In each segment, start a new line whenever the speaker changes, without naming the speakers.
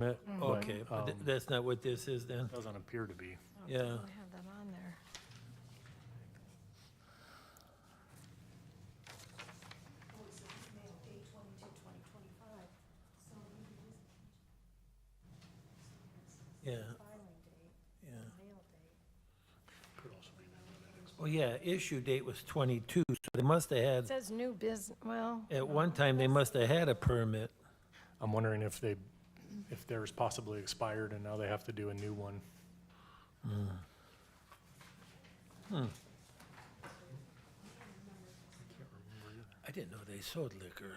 but,
Okay, but that's not what this is then?
doesn't appear to be.
Yeah.
I have that on there.
Yeah,
Filing date,
yeah.
mail date.
Could also be
Well, yeah, issue date was 22, so they must have
It
had,
says new business, well.
at one time, they must have had a permit.
I'm wondering if theirs possibly expired and now they have to do a new one.
I didn't know they sold liquor.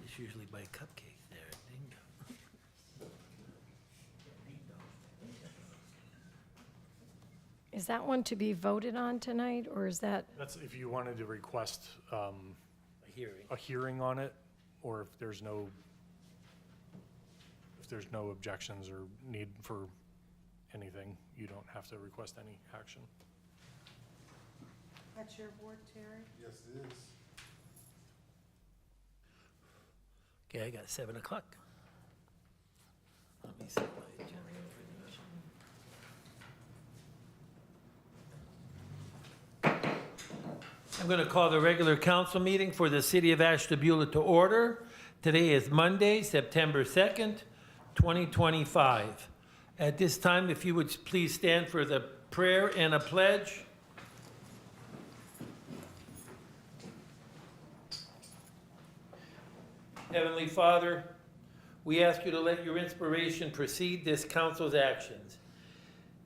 It's usually by cupcake there, Dingo.
Is that one to be voted on tonight, or is that,
That's if you wanted to request
A hearing.
a hearing on it, or if there's no objections or need for anything, you don't have to request any action.
That's your board, Terry?
Yes, it is.
Okay, I got 7 o'clock. Let me set my agenda. I'm going to call the regular council meeting for the City of Ashtabula to order. Today is Monday, September 2nd, 2025. At this time, if you would please stand for the prayer and a pledge. Heavenly Father, we ask you to let your inspiration precede this council's actions,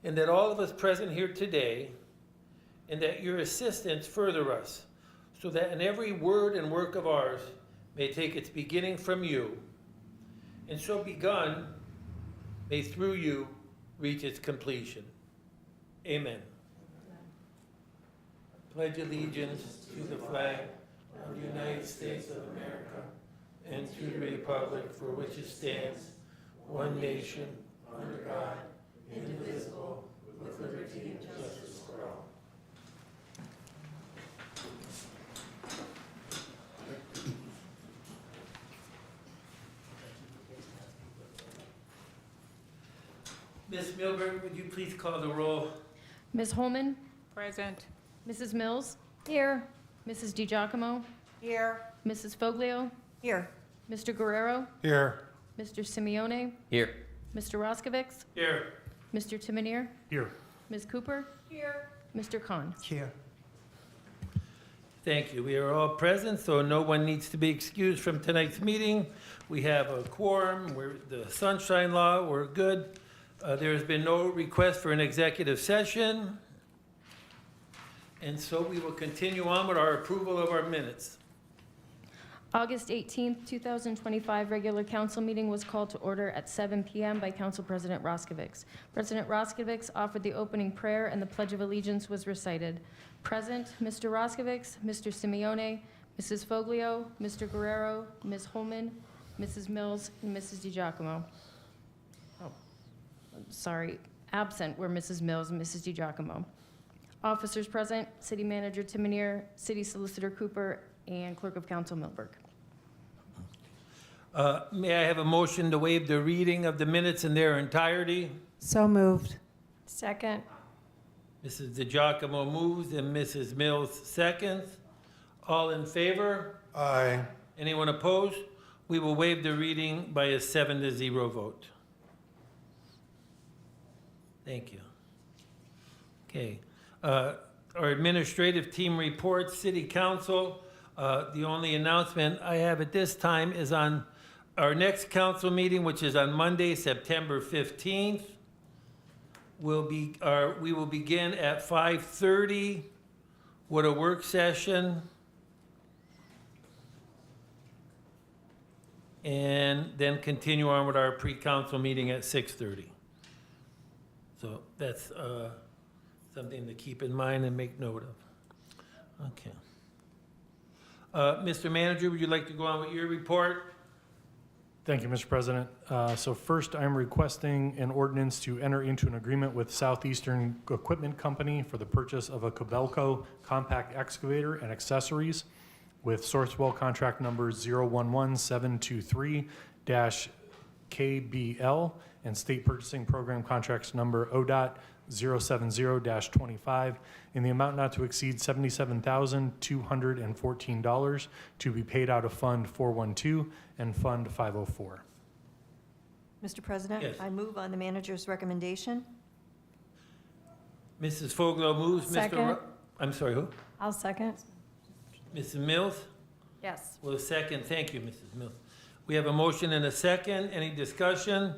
and that all of us present here today, and that your assistance further us, so that in every word and work of ours may take its beginning from you, and so begun, may through you reach its completion. Amen. Pledge allegiance to the flag of the United States of America and to the republic for which it stands, one nation, under God, indivisible, with liberty and justice for all. Ms. Milberg, would you please call the roll?
Ms. Holman,
Present.
Mrs. Mills. Here. Mrs. DiGiacomo,
Here.
Mrs. Foglio,
Here.
Mr. Guerrero,
Here.
Mr. Simeone,
Here.
Mr. Roskovich,
Here.
Mr. Timonier,
Here.
Ms. Cooper. Here. Mr. Khan.
Here.
Thank you. We are all present, so no one needs to be excused from tonight's meeting. We have a quorum, we're the sunshine law, we're good. There has been no request for an executive session. And so we will continue on with our approval of our minutes.
August 18th, 2025 regular council meeting was called to order at 7 p.m. by Council President Roskovich. President Roskovich offered the opening prayer and the Pledge of Allegiance was recited. Present, Mr. Roskovich, Mr. Simeone, Mrs. Foglio, Mr. Guerrero, Ms. Holman, Mrs. Mills, and Mrs. DiGiacomo. Oh, I'm sorry, absent were Mrs. Mills and Mrs. DiGiacomo. Officers present, City Manager Timonier, City Solicitor Cooper, and Clerk of Council Milberg.
May I have a motion to waive the reading of the minutes in their entirety?
So moved.
Second,
Mrs. DiGiacomo moves and Mrs. Mills seconds. All in favor?
Aye.
Anyone opposed? We will waive the reading by a 7-0 vote. Thank you. Okay. Our administrative team reports, City Council. The only announcement I have at this time is on our next council meeting, which is on Monday, September 15th. We will begin at 5:30 with a work session. And then continue on with our pre-council meeting at 6:30. So that's something to keep in mind and make note of. Okay. Mr. Manager, would you like to go on with your report?
Thank you, Mr. President. So first, I'm requesting an ordinance to enter into an agreement with Southeastern Equipment Company for the purchase of a Cobelco compact excavator and accessories with Sourcewell contract number 011723-KBL and state purchasing program contracts number ODOT 070-25 in the amount not to exceed $77,214 to be paid out of Fund 412 and Fund 504.
Mr. President?
Yes.
I move on the manager's recommendation.
Mrs. Fogler moves. Mr.
Second.
I'm sorry, who?
I'll second.
Mrs. Mills?
Yes.
Well, a second. Thank you, Mrs. Mills. We have a motion and a second. Any discussion?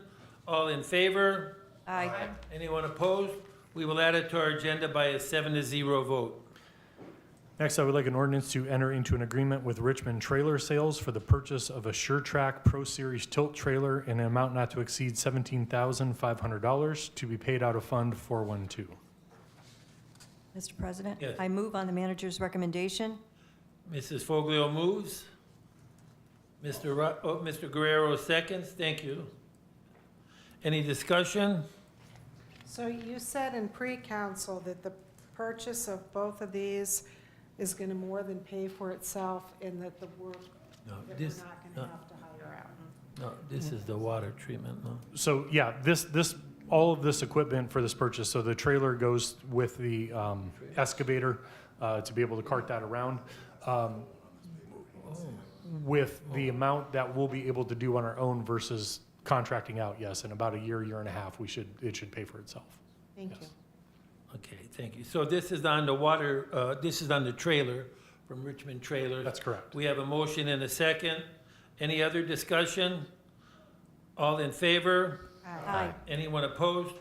All in favor?
Aye.
Anyone opposed? We will add it to our agenda by a 7-0 vote.
Next, I would like an ordinance to enter into an agreement with Richmond Trailer Sales for the purchase of a SureTrack Pro Series tilt trailer in an amount not to exceed $17,500 to be paid out of Fund 412.
Mr. President?
Yes.
I move on the manager's recommendation.
Mrs. Foglio moves. Mr. Guerrero seconds. Thank you. Any discussion?
So you said in pre-council that the purchase of both of these is going to more than pay for itself and that the work
No,
that we're
this,
not going to have to hire out.
no, this is the water treatment, no?
So, yeah, all of this equipment for this purchase, so the trailer goes with the excavator to be able to cart that around. With the amount that we'll be able to do on our own versus contracting out, yes, in about a year and a half, it should pay for itself.
Thank
Yes.
you.
Okay, thank you. So this is on the water, this is on the trailer from Richmond Trailers.
That's correct.
We have a motion and a second. Any other discussion? All in favor?
Aye.
Anyone opposed?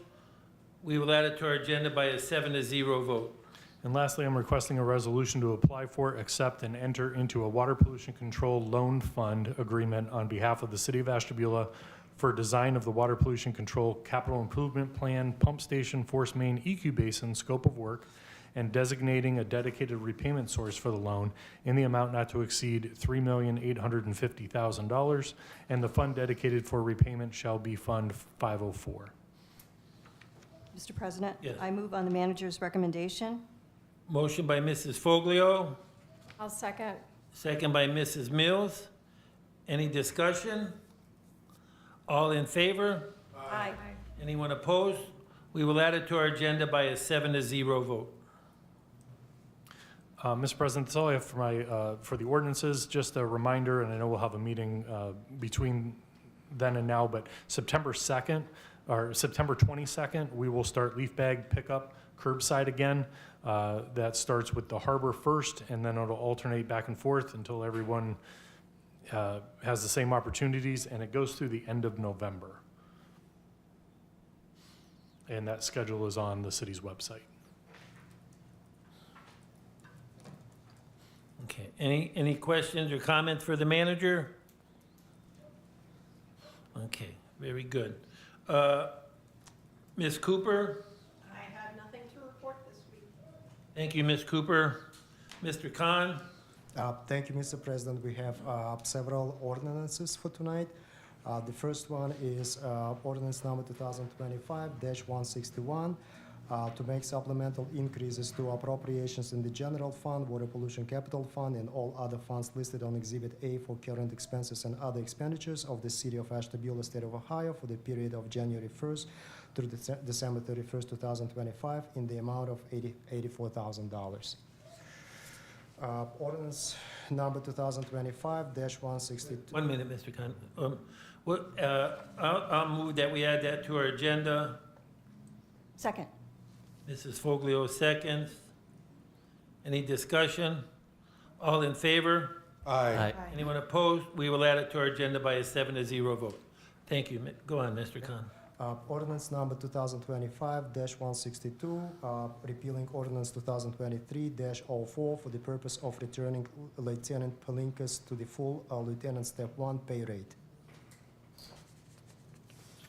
We will add it to our agenda by a 7-0 vote.
And lastly, I'm requesting a resolution to apply for, accept, and enter into a water pollution control loan fund agreement on behalf of the city of Ashtabula for design of the water pollution control capital improvement plan, pump station, force main, EQ basin, scope of work, and designating a dedicated repayment source for the loan in the amount not to exceed $3,850,000, and the fund dedicated for repayment shall be Fund 504.
Mr. President?
Yes.
I move on the manager's recommendation.
Motion by Mrs. Foglio,
I'll second.
second by Mrs. Mills. Any discussion? All in favor?
Aye.
Anyone opposed? We will add it to our agenda by a 7-0 vote.
Mr. President, that's all I have for the ordinances. Just a reminder, and I know we'll have a meeting between then and now, but September 2nd, or September 22nd, we will start leaf bag pickup curbside again. That starts with the harbor first, and then it'll alternate back and forth until everyone has the same opportunities, and it goes through the end of November. And that schedule is on the city's website.
Okay, any questions or comments for the manager? Okay, very good. Ms. Cooper?
I have nothing to report this week.
Thank you, Ms. Cooper. Mr. Khan?
Thank you, Mr. President. We have several ordinances for tonight. The first one is ordinance number 2025-161 to make supplemental increases to appropriations in the general fund, water pollution capital fund, and all other funds listed on Exhibit A for current expenses and other expenditures of the city of Ashtabula, state of Ohio, for the period of January 1st through December 31st, 2025, in the amount of $84,000. Ordinance number 2025-162.
1 minute, Mr. Khan. I'll move that we add that to our agenda.
Second.
Mrs. Foglio seconds. Any discussion? All in favor?
Aye.
Anyone opposed? We will add it to our agenda by a 7-0 vote. Thank you. Go on, Mr. Khan.
Ordinance number 2025-162, repealing ordinance 2023-04 for the purpose of returning Lieutenant Palinkas to the full Lieutenant Step 1 pay rate.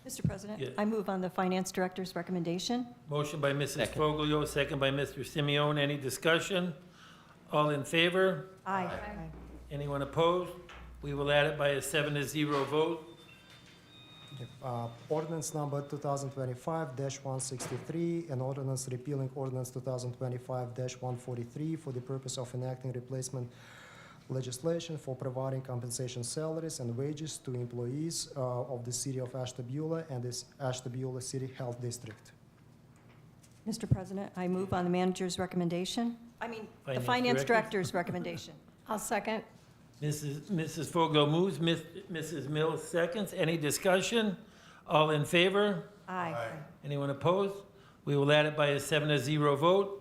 Mr. President?
Yes.
I move on the finance director's recommendation.
Motion by Mrs. Foglio, second by Mr. Simeon. Any discussion? All in favor?
Aye.
Anyone opposed? We will add it by a 7-0 vote.
Ordinance number 2025-163, an ordinance repealing ordinance 2025-143 for the purpose of enacting replacement legislation for providing compensation salaries and wages to employees of the city of Ashtabula and this Ashtabula City Health District.
Mr. President, I move on the manager's recommendation. The
Finance
finance
director?
director's recommendation.
I'll second.
Mrs. Fogel moves, Mrs. Mills seconds. Any discussion? All in favor?
Aye.
Anyone opposed? We will add it by a 7-0 vote.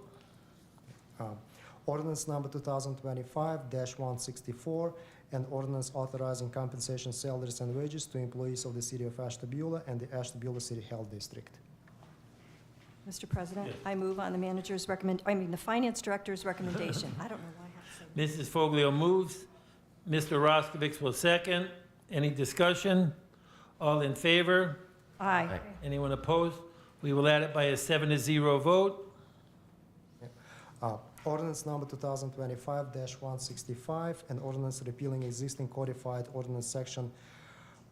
Ordinance number 2025-164, an ordinance authorizing compensation salaries and wages to employees of the city of Ashtabula and the Ashtabula City Health District.
Mr. President,
Yes.
I move on the manager's the finance director's recommendation. I don't know why I have to say that.
Mrs. Foglio moves. Mr. Roskovich will second. Any discussion? All in favor?
Aye.
Anyone opposed? We will add it by a 7-0 vote.
Ordinance number 2025-165, an ordinance repealing existing codified ordinance section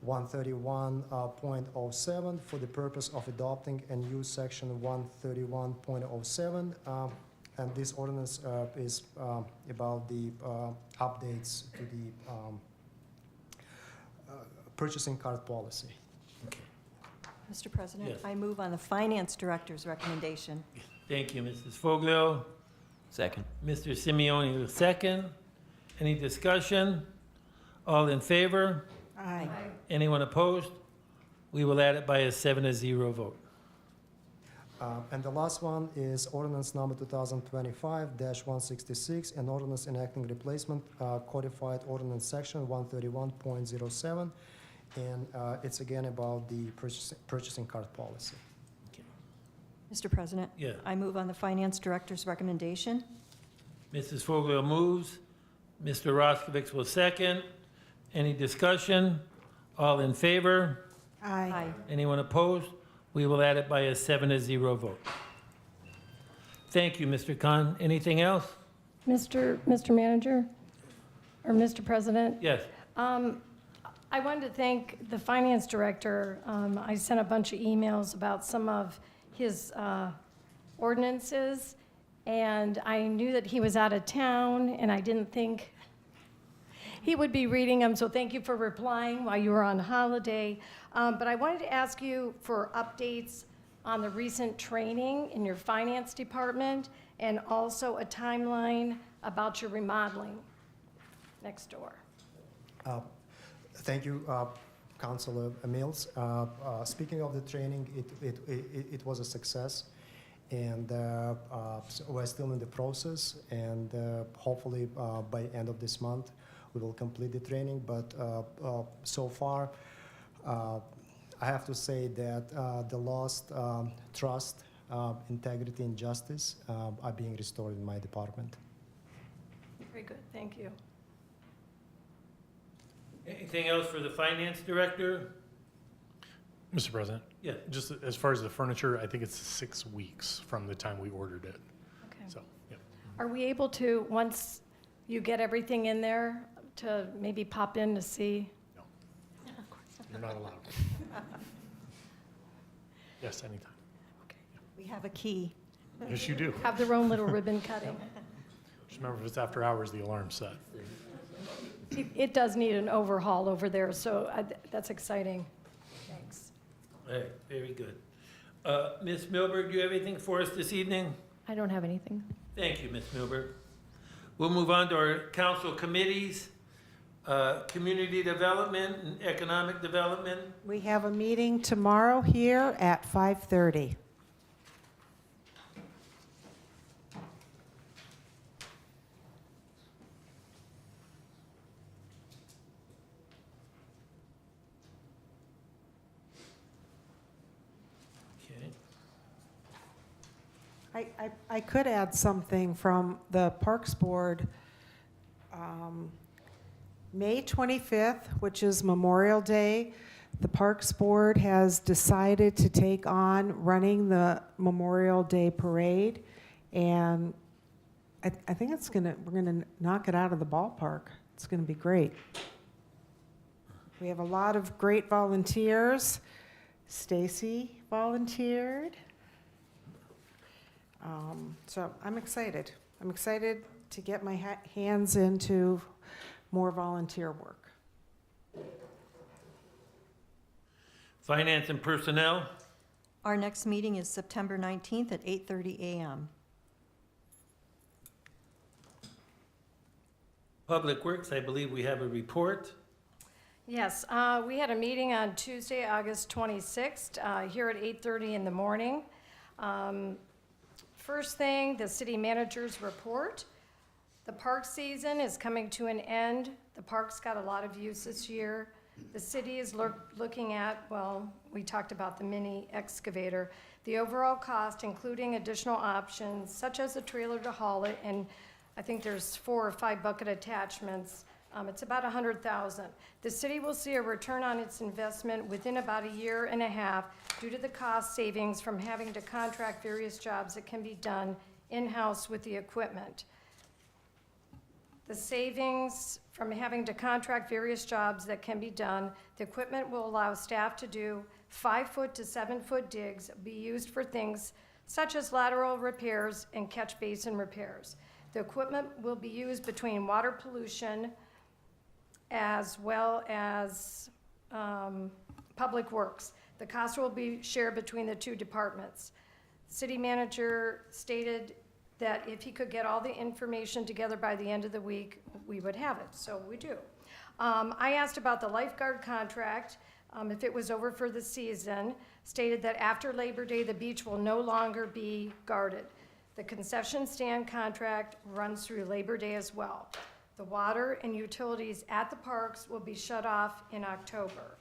131.07 for the purpose of adopting a new section 131.07. And this ordinance is about the updates to the purchasing card policy.
Mr. President,
Yes.
I move on the finance director's recommendation.
Thank you, Mrs. Foglio.
Second.
Mr. Simeone will second. Any discussion? All in favor?
Aye.
Anyone opposed? We will add it by a 7-0 vote.
And the last one is ordinance number 2025-166, an ordinance enacting replacement codified ordinance section 131.07. And it's again about the purchasing card policy.
Mr. President,
Yeah.
I move on the finance director's recommendation.
Mrs. Foglio moves. Mr. Roskovich will second. Any discussion? All in favor?
Aye.
Anyone opposed? We will add it by a 7-0 vote. Thank you, Mr. Khan. Anything else?
Mr. Manager, or Mr. President?
Yes.
I wanted to thank the finance director. I sent a bunch of emails about some of his ordinances, and I knew that he was out of town, and I didn't think he would be reading them, so thank you for replying while you were on holiday. But I wanted to ask you for updates on the recent training in your finance department, and also a timeline about your remodeling next door.
Thank you, Councilor Mills. Speaking of the training, it was a success, and so we're still in the process, and hopefully by end of this month, we will complete the training. But so far, I have to say that the lost trust, integrity, and justice are being restored in my department.
Very good, thank you.
Anything else for the finance director?
Mr. President,
Yes.
just as far as the furniture, I think it's 6 weeks from the time we ordered it.
Okay.
So, yeah.
Are we able to, once you get everything in there, to maybe pop in to see?
You're not allowed. Yes, anytime.
We have a key.
Yes, you do.
Have their own little ribbon cutting?
Just remember, if it's after hours, the alarm's set.
It does need an overhaul over there, so that's exciting. Thanks.
All right, very good. Ms. Milberg, do you have anything for us this evening?
I don't have anything.
Thank you, Ms. Milberg. We'll move on to our council committees, community development and economic development.
We have a meeting tomorrow here at 5:30.
Okay.
I could add something from the Parks Board. May 25th, which is Memorial Day, the Parks Board has decided to take on running the Memorial Day Parade, and I think we're gonna knock it out of the ballpark. It's gonna be great. We have a lot of great volunteers. Stacy volunteered. So I'm excited. I'm excited to get my hands into more volunteer work.
Finance and Personnel,
Our next meeting is September 19th at 8:30 a.m.
Public Works, I believe we have a report.
Yes, we had a meeting on Tuesday, August 26th, here at 8:30 in the morning. First thing, the city manager's report. The park season is coming to an end. The park's got a lot of use this year. The city is looking at, well, we talked about the mini excavator. The overall cost, including additional options such as a trailer to haul it, and I think there's 4 or 5 bucket attachments. It's about $100,000. The city will see a return on its investment within about a year and a half due to the cost savings from having to contract various jobs that can be done in-house with the equipment. The savings from having to contract various jobs that can be done, the equipment will allow staff to do 5-foot to 7-foot digs, be used for things such as lateral repairs and catch basin repairs. The equipment will be used between water pollution as well as public works. The cost will be shared between the 2 departments. City manager stated that if he could get all the information together by the end of the week, we would have it, so we do. I asked about the lifeguard contract, if it was over for the season, stated that after Labor Day, the beach will no longer be guarded. The concession stand contract runs through Labor Day as well. The water and utilities at the parks will be shut off in October.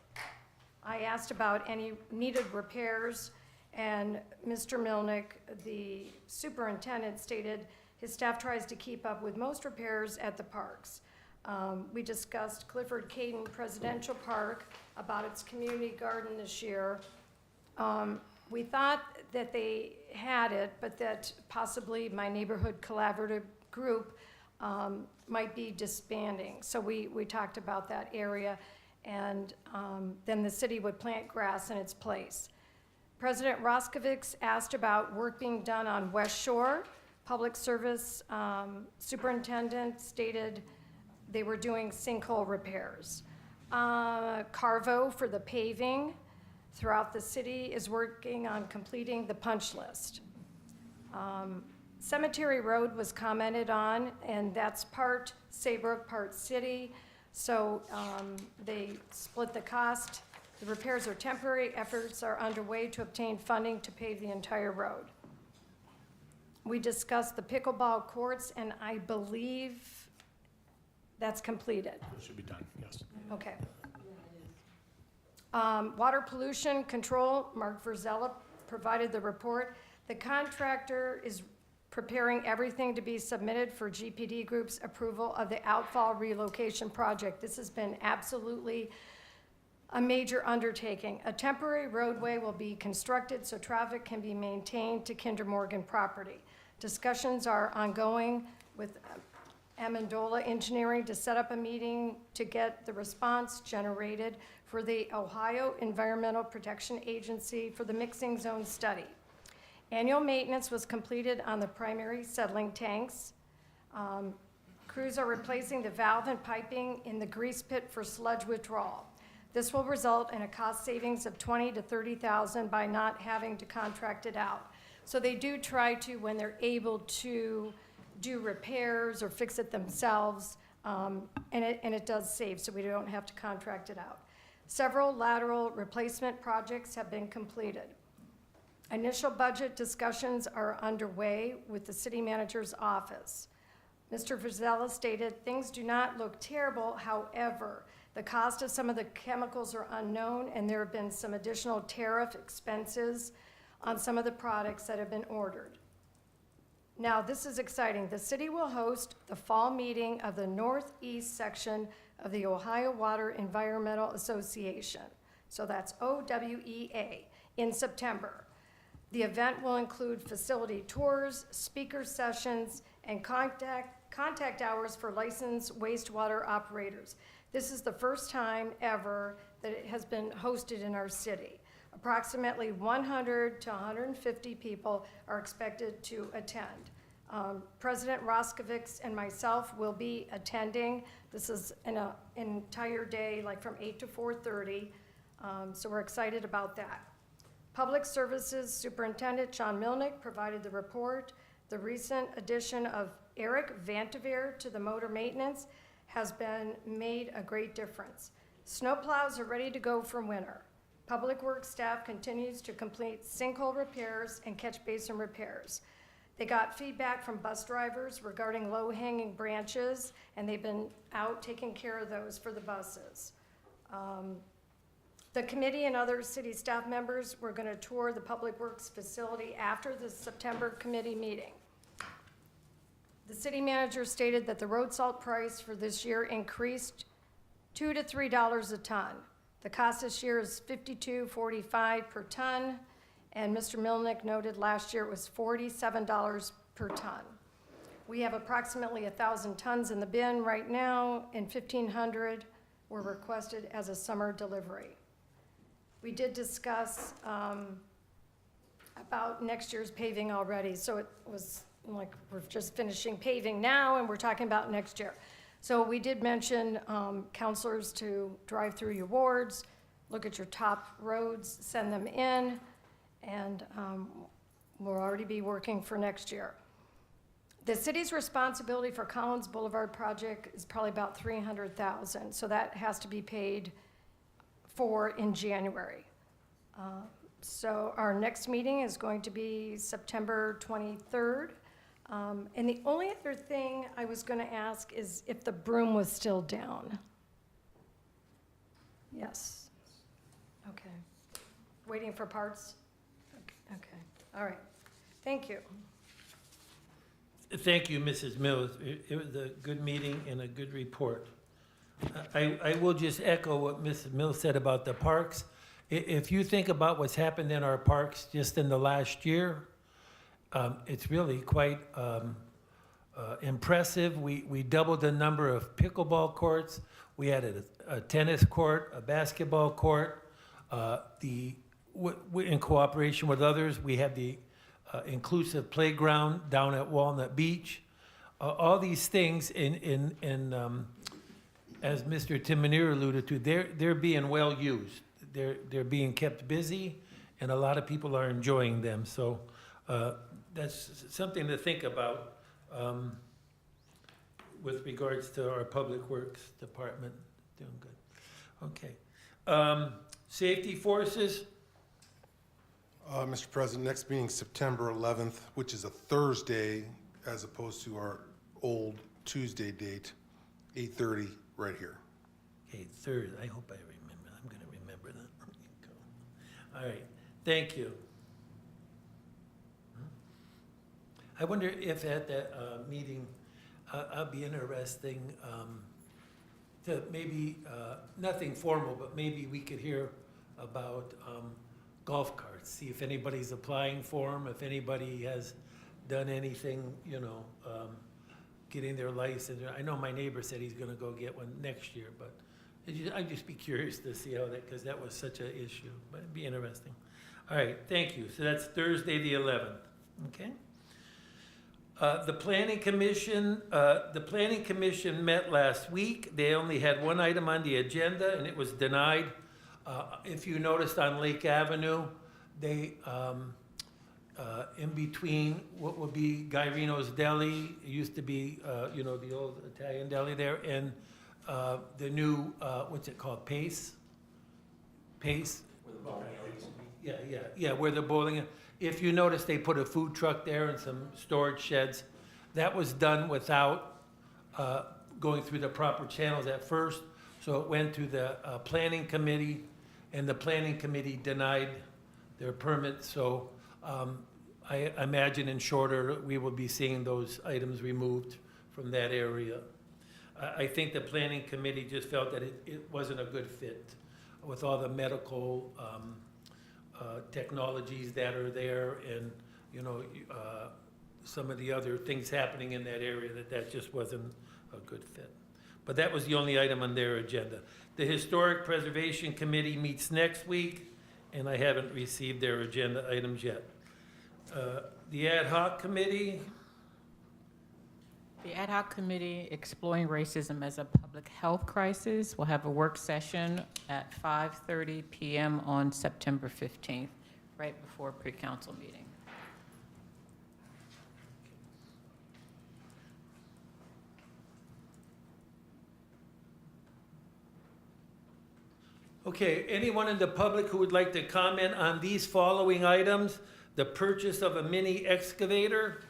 I asked about any needed repairs, and Mr. Milnick, the superintendent, stated his staff tries to keep up with most repairs at the parks. We discussed Clifford Caden Presidential Park, about its community garden this year. We thought that they had it, but that possibly my neighborhood collaborative group might be disbanding. So we talked about that area, and then the city would plant grass in its place. President Roskovich asked about work being done on West Shore. Public Service Superintendent stated they were doing sinkhole repairs. Carvo for the paving throughout the city is working on completing the punch list. Cemetery Road was commented on, and that's part Saybrook, part city. So they split the cost. The repairs are temporary. Efforts are underway to obtain funding to pave the entire road. We discussed the pickleball courts, and I believe that's completed.
It should be done, yes.
Okay. Water pollution control, Mark Verzella provided the report. The contractor is preparing everything to be submitted for GPD Group's approval of the outfall relocation project. This has been absolutely a major undertaking. A temporary roadway will be constructed so traffic can be maintained to Kinder Morgan property. Discussions are ongoing with Amendola Engineering to set up a meeting to get the response generated for the Ohio Environmental Protection Agency for the mixing zone study. Annual maintenance was completed on the primary settling tanks. Crews are replacing the valve and piping in the grease pit for sludge withdrawal. This will result in a cost savings of $20,000 to $30,000 by not having to contract it out. So they do try to, when they're able to do repairs or fix it themselves, and it does save, so we don't have to contract it out. Several lateral replacement projects have been completed. Initial budget discussions are underway with the city manager's office. Mr. Verzella stated, things do not look terrible, however, the cost of some of the chemicals are unknown, and there have been some additional tariff expenses on some of the products that have been ordered. Now, this is exciting. The city will host the fall meeting of the Northeast section of the Ohio Water Environmental Association. So that's OWEA in September. The event will include facility tours, speaker sessions, and contact hours for licensed wastewater operators. This is the first time ever that it has been hosted in our city. A Approximately 100 to 150 people are expected to attend. President Roskovich and myself will be attending. This is an entire day, like from 8 to 4:30, so we're excited about that. Public Services Superintendent Sean Milnick provided the report. The recent addition of Eric Vanteveer to the motor maintenance has been made a great difference. Snowplows are ready to go for winter. Public Works staff continues to complete sinkhole repairs and catch basin repairs. They got feedback from bus drivers regarding low-hanging branches, and they've been out taking care of those for the buses. The committee and other city staff members were going to tour the Public Works facility after the September committee meeting. The city manager stated that the road salt price for this year increased $2 to $3 a ton. The cost this year is $52.45 per ton, and Mr. Milnick noted last year it was $47 per ton. We have approximately 1,000 tons in the bin right now, and 1,500 were requested as a summer delivery. We did discuss about next year's paving already, so it was like we're just finishing paving now and we're talking about next year. So we did mention counselors to drive through your wards, look at your top roads, send them in, and we'll already be working for next year. The city's responsibility for Collins Boulevard project is probably about $300,000, so that has to be paid for in January. So our next meeting is going to be September 23rd. And the only other thing I was going to ask is if the broom was still down. Yes. Okay. Waiting for parts? Okay. All right. Thank you.
Thank you, Mrs. Mills. It was a good meeting and a good report. I will just echo what Mrs. Mills said about the parks. If you think about what's happened in our parks just in the last year, it's really quite impressive. We doubled the number of pickleball courts. We added a tennis court, a basketball court. In cooperation with others, we have the inclusive playground down at Walnut Beach. All these things as Mr. Timonier alluded to, they're being well used. They're being kept busy, and a lot of people are enjoying them. So that's something to think about with regards to our Public Works Department. Doing good. Okay. Safety Forces.
Mr. President, next meeting September 11th, which is a Thursday as opposed to our old Tuesday date, 8:30 right here.
Okay, third, I hope I remember. I'm going to remember that. All right, thank you. I wonder if at that meeting, I'll be interesting to maybe, nothing formal, but maybe we could hear about golf carts, see if anybody's applying for them, if anybody has done anything, getting their license. I know my neighbor said he's gonna go get one next year, but I'd just be curious to see how that, because that was such an issue, but it'd be interesting. All right, thank you. So that's Thursday, the 11th, okay? The Planning Commission met last week. They only had one item on the agenda, and it was denied. If you noticed on Lake Avenue, they, in between what would be Guy Reno's Deli, it used to be, the old Italian deli there, and the new, what's it called, Pace? Pace? Where the bowling alley used to be. Yeah, where the bowling, if you notice, they put a food truck there and some storage sheds. That was done without going through the proper channels at first, so it went to the Planning Committee, and the Planning Committee denied their permit, so I imagine in short order, we will be seeing those items removed from that area. I think the Planning Committee just felt that it wasn't a good fit with all the medical technologies that are there, and some of the other things happening in that area, that just wasn't a good fit. But that was the only item on their agenda. The Historic Preservation Committee meets next week, and I haven't received their agenda items yet. The ad hoc committee,
The ad hoc committee exploring racism as a public health crisis will have a work session at 5:30 PM on September 15th, right before pre-council meeting.
okay, anyone in the public who would like to comment on these following items? The purchase of a mini excavator.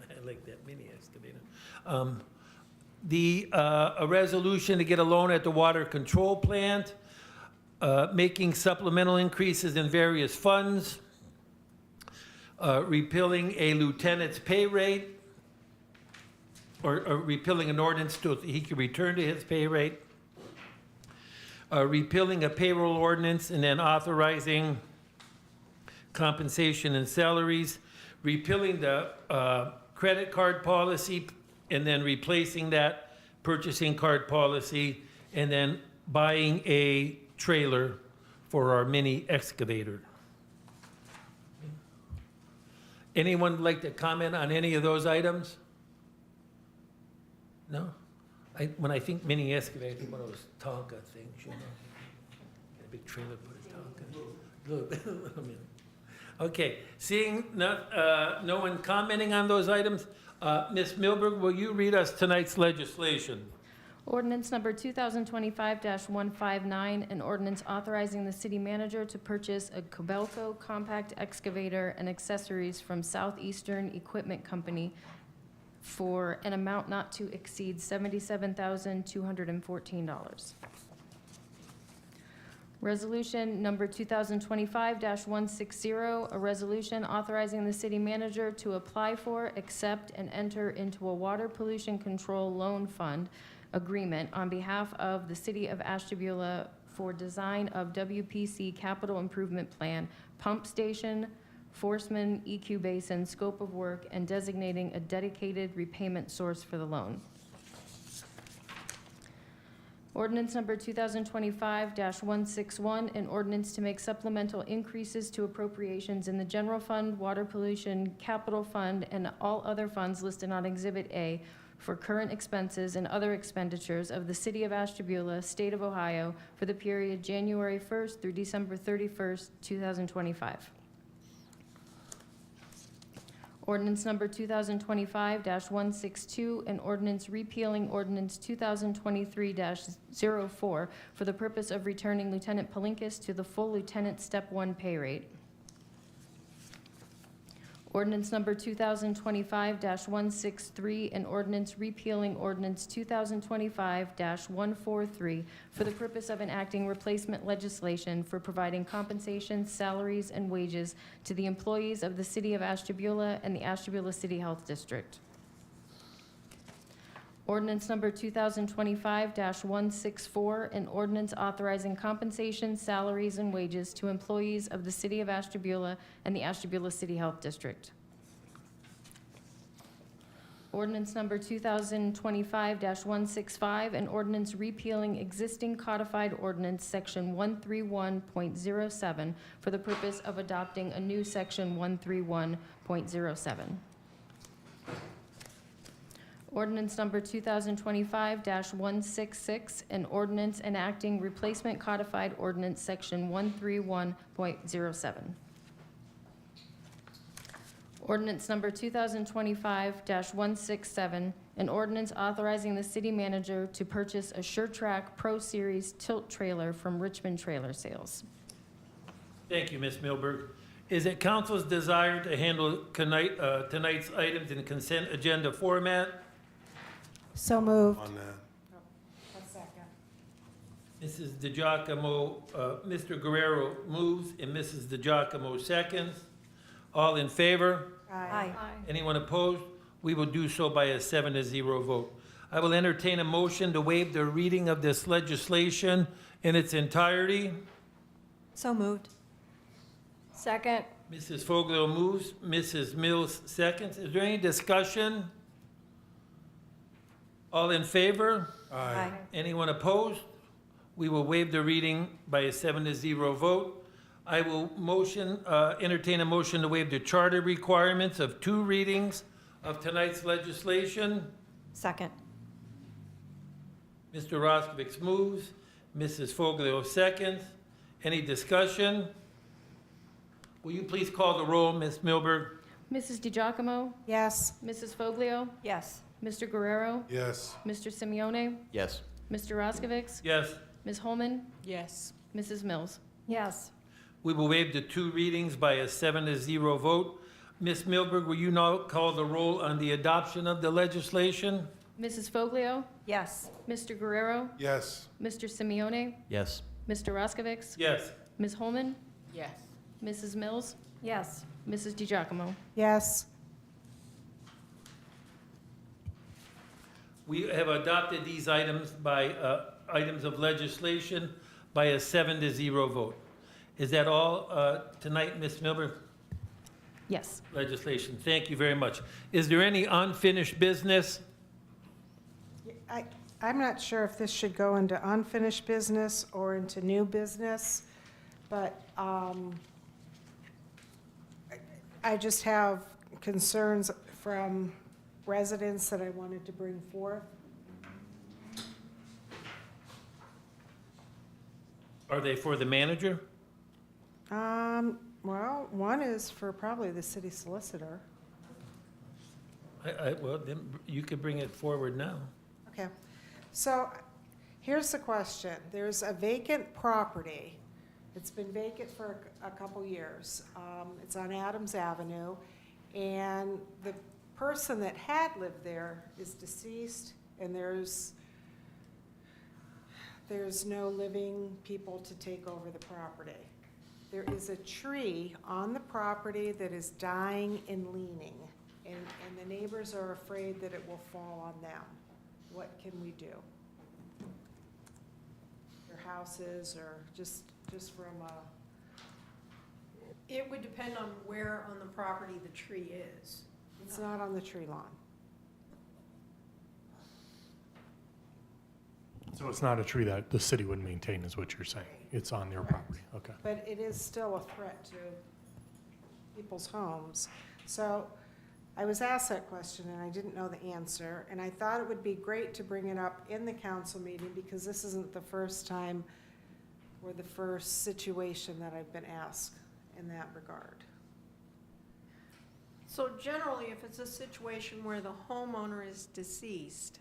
I like that mini excavator. A resolution to get a loan at the water control plant, making supplemental increases in various funds, repealing a lieutenant's pay rate, or repealing an ordinance so he can return to his pay rate, repealing a payroll ordinance and then authorizing compensation and salaries, repealing the credit card policy and then replacing that purchasing card policy, and then buying a trailer for our mini excavator. Anyone like to comment on any of those items? No? When I think mini excavator, I think one of those Tonka things, you know? Get a big trailer, put a Tonka. Little bit. Okay, seeing no one commenting on those items, Ms. Milberg, will you read us tonight's legislation?
Ordinance number 2025-159, an ordinance authorizing the city manager to purchase a Kobelco compact excavator and accessories from Southeastern Equipment Company for an amount not to exceed $77,214. Resolution number 2025-160, a resolution authorizing the city manager to apply for, accept, and enter into a water pollution control loan fund agreement on behalf of the city of Ashtabula for design of WPC capital improvement plan, pump station, Forceman EQ basin, scope of work, and designating a dedicated repayment source for the loan. Ordinance number 2025-161, an ordinance to make supplemental increases to appropriations in the general fund, water pollution, capital fund, and all other funds listed on Exhibit A for current expenses and other expenditures of the city of Ashtabula, state of Ohio, for the period January 1st through December 31st, 2025. Ordinance number 2025-162, an ordinance repealing ordinance 2023-04 for the purpose of returning Lieutenant Palinkas to the full lieutenant step 1 pay rate. Ordinance number 2025-163, an ordinance repealing ordinance 2025-143 for the purpose of enacting replacement legislation for providing compensation, salaries, and wages to the employees of the city of Ashtabula and the Ashtabula City Health District. Ordinance number 2025-164, an ordinance authorizing compensation, salaries, and wages to employees of the city of Ashtabula and the Ashtabula City Health District. Ordinance number 2025-165, an ordinance repealing existing codified ordinance, section 131.07, for the purpose of adopting a new section 131.07. Ordinance number 2025-166, an ordinance enacting replacement codified ordinance, section 131.07. Ordinance number 2025-167, an ordinance authorizing the city manager to purchase a SureTrack Pro Series tilt trailer from Richmond Trailer Sales.
Thank you, Ms. Milberg. Is it council's desire to handle tonight's items in consent agenda format?
So moved.
On that.
Mrs. DeGiacomo, Mr. Guerrero moves and Mrs. DeGiacomo seconds. All in favor?
Aye.
Anyone opposed? We will do so by a 7-0 vote. I will entertain a motion to waive the reading of this legislation in its entirety.
So moved.
Second.
Mrs. Foglio moves, Mrs. Mills seconds. Is there any discussion? All in favor?
Aye.
Anyone opposed? We will waive the reading by a 7-0 vote. I will entertain a motion to waive the charter requirements of 2 readings of tonight's legislation.
Second.
Mr. Roskovich moves, Mrs. Foglio seconds. Any discussion? Will you please call the roll, Ms. Milberg?
Mrs. DiGiacomo?
Yes.
Mrs. Foglio?
Yes.
Mr. Guerrero?
Yes.
Mr. Simeone?
Yes.
Mr. Roskovich?
Yes.
Ms. Holman?
Yes.
Mrs. Mills?
Yes.
We will waive the 2 readings by a 7-0 vote. Ms. Milberg, will you now call the roll on the adoption of the legislation?
Mrs. Foglio?
Yes.
Mr. Guerrero?
Yes.
Mr. Simeone?
Yes.
Mr. Roskovich?
Yes.
Ms. Holman?
Yes.
Mrs. Mills?
Yes.
Mrs. DiGiacomo?
Yes.
We have adopted these items by, items of legislation by a 7-0 vote. Is that all tonight, Ms. Milberg?
Yes.
Legislation. Thank you very much. Is there any unfinished business?
I'm not sure if this should go into unfinished business or into new business, but I just have concerns from residents that I wanted to bring forth.
Are they for the manager?
Well, one is for probably the city solicitor.
Well, then you could bring it forward now.
Okay, so here's the question. There's a vacant property. It's been vacant for a couple years. It's on Adams Avenue, and the person that had lived there is deceased, and there's no living people to take over the property. There is a tree on the property that is dying and leaning, and the neighbors are afraid that it will fall on them. What can we do? Their houses, or just from a,
It would depend on where on the property the tree is.
it's not on the tree lawn.
So it's not a tree that the city would maintain, is what you're saying? It's on their property, okay.
But it is still a threat to people's homes. So I was asked that question, and I didn't know the answer, and I thought it would be great to bring it up in the council meeting, because this isn't the first time or the first situation that I've been asked in that regard.
So generally, if it's a situation where the homeowner is deceased,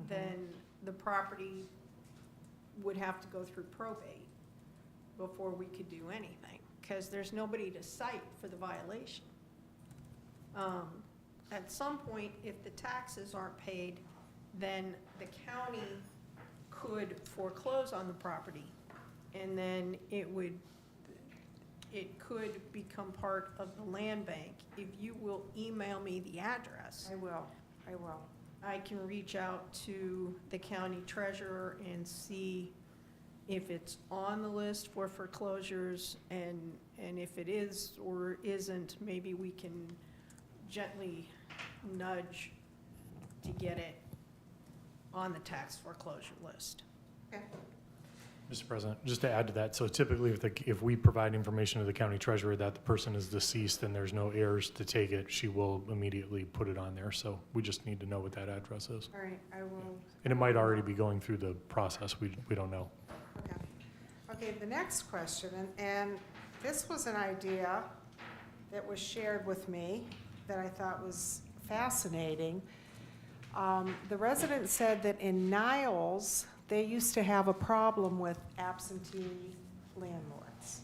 then the property would have to go through probate before we could do anything, because there's nobody to cite for the violation. At some point, if the taxes aren't paid, then the county could foreclose on the property, and then it could become part of the land bank. If you will email me the address,
I will.
I can reach out to the county treasurer and see if it's on the list for foreclosures, and if it is or isn't, maybe we can gently nudge to get it on the tax foreclosure list.
Okay.
Mr. President, just to add to that, so typically if we provide information to the county treasurer that the person is deceased and there's no heirs to take it, she will immediately put it on there. So we just need to know what that address is.
All right, I will.
And it might already be going through the process. We don't know.
Okay. Okay, the next question, and this was an idea that was shared with me that I thought was fascinating. The resident said that in Niles, they used to have a problem with absentee landlords.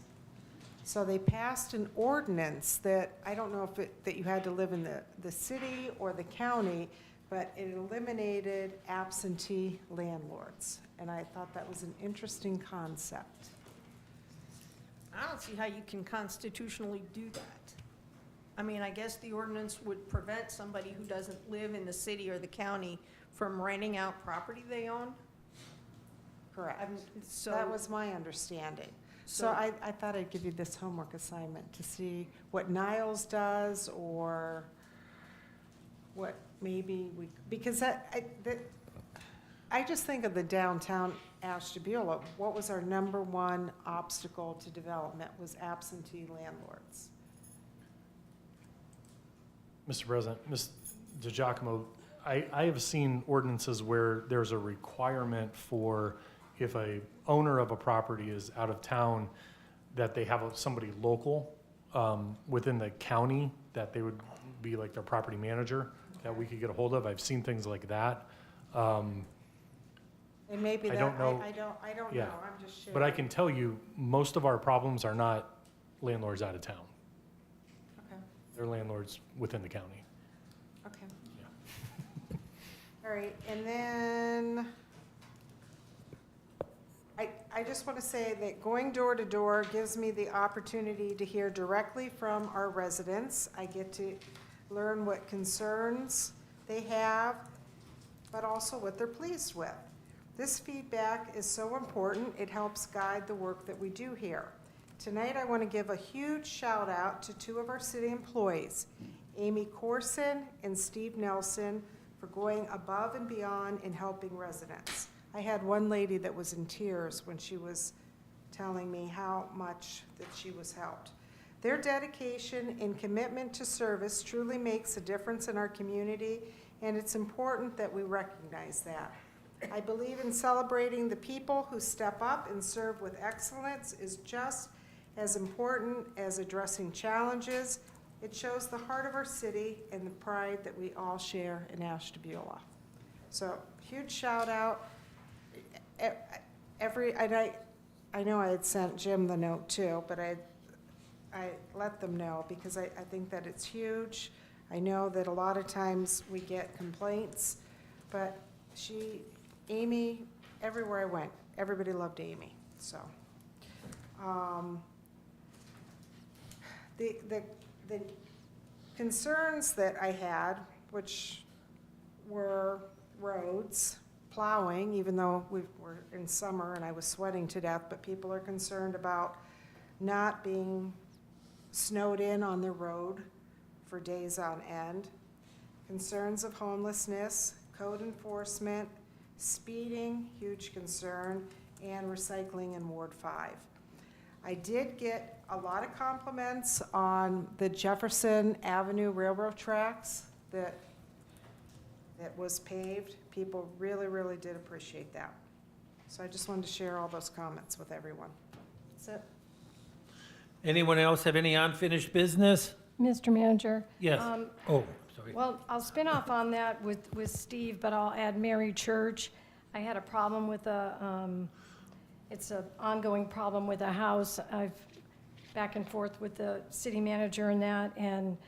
So they passed an ordinance that, I don't know that you had to live in the city or the county, but it eliminated absentee landlords. And I thought that was an interesting concept.
I don't see how you can constitutionally do that. I mean, I guess the ordinance would prevent somebody who doesn't live in the city or the county from renting out property they own.
Correct.
So
That was my understanding. So I thought I'd give you this homework assignment to see what Niles does, or what maybe we, because I just think of the downtown Ashtabula. What was our number one obstacle to development was absentee landlords.
Mr. President, Ms. DiGiacomo, I have seen ordinances where there's a requirement for if a owner of a property is out of town, that they have somebody local within the county, that they would be like their property manager, that we could get a hold of. I've seen things like that.
And maybe
I
that,
don't know.
I don't
Yeah.
know, I'm just sharing.
But I can tell you, most of our problems are not landlords out of town.
Okay,
They're landlords within the county.
okay. All right, and then I just want to say that going door to door gives me the opportunity to hear directly from our residents. I get to learn what concerns they have, but also what they're pleased with. This feedback is so important, it helps guide the work that we do here. Tonight, I want to give a huge shout out to two of our city employees, Amy Corson and Steve Nelson, for going above and beyond in helping residents. I had one lady that was in tears when she was telling me how much that she was helped. Their dedication and commitment to service truly makes a difference in our community, and it's important that we recognize that. I believe in celebrating the people who step up and serve with excellence is just as important as addressing challenges. It shows the heart of our city and the pride that we all share in Ashtabula. So, huge shout out. I know I had sent Jim the note too, but I let them know because I think that it's huge. I know that a lot of times we get complaints, but Amy, everywhere I went, everybody loved Amy, so. The concerns that I had, which were roads, plowing, even though we were in summer and I was sweating to death, but people are concerned about not being snowed in on the road for days on end. Concerns of homelessness, code enforcement, speeding, huge concern, and recycling in Ward 5. I did get a lot of compliments on the Jefferson Avenue railroad tracks that was paved. People really, really did appreciate that. So I just wanted to share all those comments with everyone. That's it.
Anyone else have any unfinished business?
Mr. Manager?
Yes. Oh, sorry.
Well, I'll spin off on that with Steve, but I'll add Mary Church. I had a problem with it's an ongoing problem with a house. I've back and forth with the city manager and that, and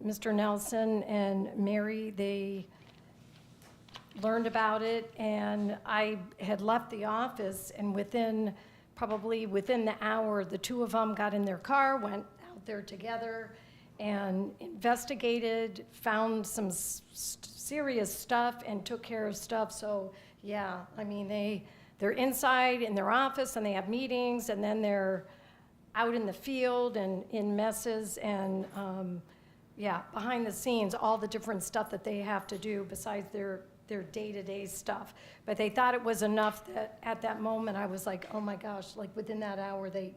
Mr. Nelson and Mary, they learned about it, and I had left the office, and probably within the hour, the two of them got in their car, went out there together, and investigated, found some serious stuff, and took care of stuff. So, yeah, I mean, they're inside in their office, and they have meetings, and then they're out in the field and in messes, and, yeah, behind the scenes, all the different stuff that they have to do besides their day-to-day stuff. But they thought it was enough that at that moment, I was like, oh my gosh, like within that hour, they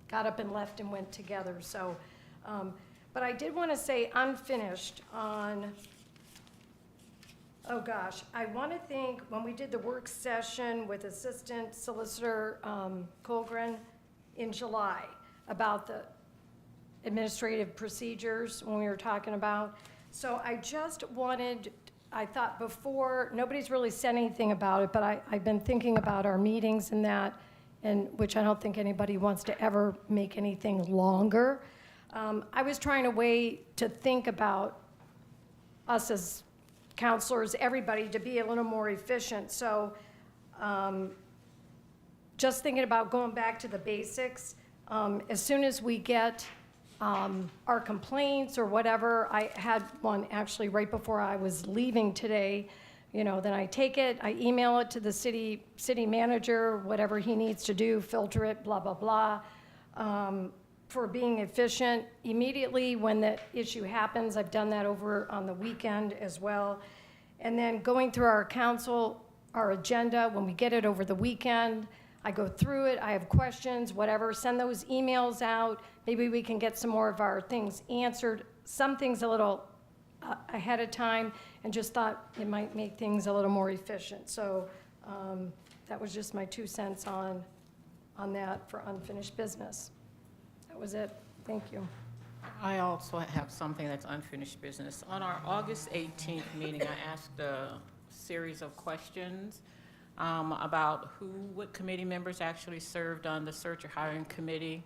got up and left and went together. So, but I did want to say unfinished on, oh gosh, I want to thank, when we did the work session with Assistant Solicitor Colgren in July about the administrative procedures when we were talking about. So I thought before, nobody's really said anything about it, but I've been thinking about our meetings and that, and which I don't think anybody wants to ever make anything longer. I was trying to think about us as counselors, everybody, to be a little more efficient. So just thinking about going back to the basics, as soon as we get our complaints or whatever, I had one actually right before I was leaving today, then I take it, I email it to the city manager, whatever he needs to do, filter it, blah, blah, blah. For being efficient immediately when the issue happens, I've done that over on the weekend as well. And then going through our our agenda. When we get it over the weekend, I go through it, I have questions, whatever, send those emails out. Maybe we can get some more of our things answered, some things a little ahead of time, and just thought it might make things a little more efficient. So that was just my 2 cents on that for unfinished business. That was it. Thank you.
I also have something that's unfinished business. On our August 18th meeting, I asked a series of questions about what committee members actually served on the search or hiring committee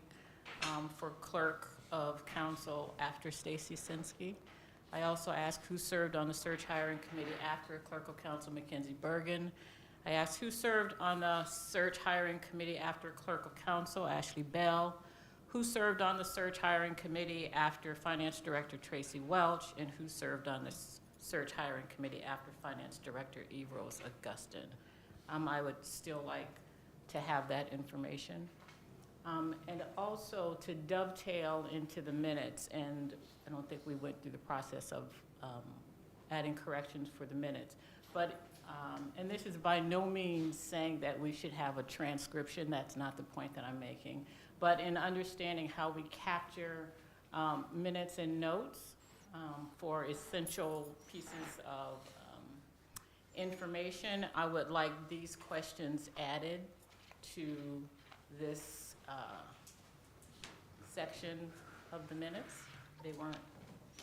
for clerk of council after Stacy Sinsky. I also asked who served on the search hiring committee after clerk of council Mackenzie Bergen. I asked who served on the search hiring committee after clerk of council Ashley Bell, who served on the search hiring committee after finance director Tracy Welch, and who served on the search hiring committee after finance director Eve Rose Augustin. I would still like to have that information. And also to dovetail into the minutes, and I don't think we went through the process of adding corrections for the minutes, but, and this is by no means saying that we should have a transcription, that's not the point that I'm making, but in understanding how we capture minutes and notes for essential pieces of information, I would like these questions added to this section of the minutes. They weren't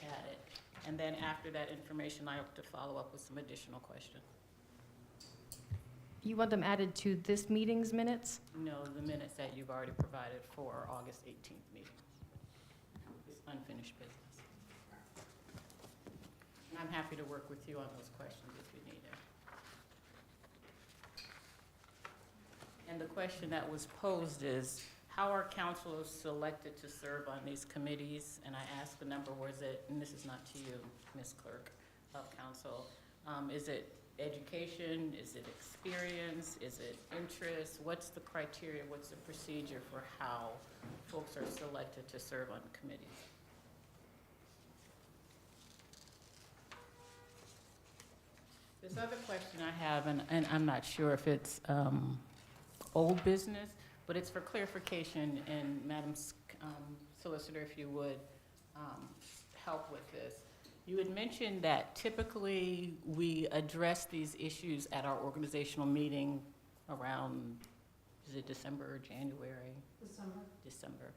added. And then after that information, I hope to follow up with some additional questions.
You want them added to this meeting's minutes?
No, the minutes that you've already provided for our August 18th meeting. It's unfinished business. And I'm happy to work with you on those questions if you need it. And the question that was posed is, how are councilors selected to serve on these committees? And I asked the number, was it, and this is not to you, Ms. Clerk of Council, is it education, is it experience, is it interest? What's the criteria, what's the procedure for how folks are selected to serve on committees? This other question I have, and I'm not sure if it's old business, but it's for clarification, and Madam Solicitor, if you would help with this. You had mentioned that typically we address these issues at our organizational meeting around, is it December or January? December.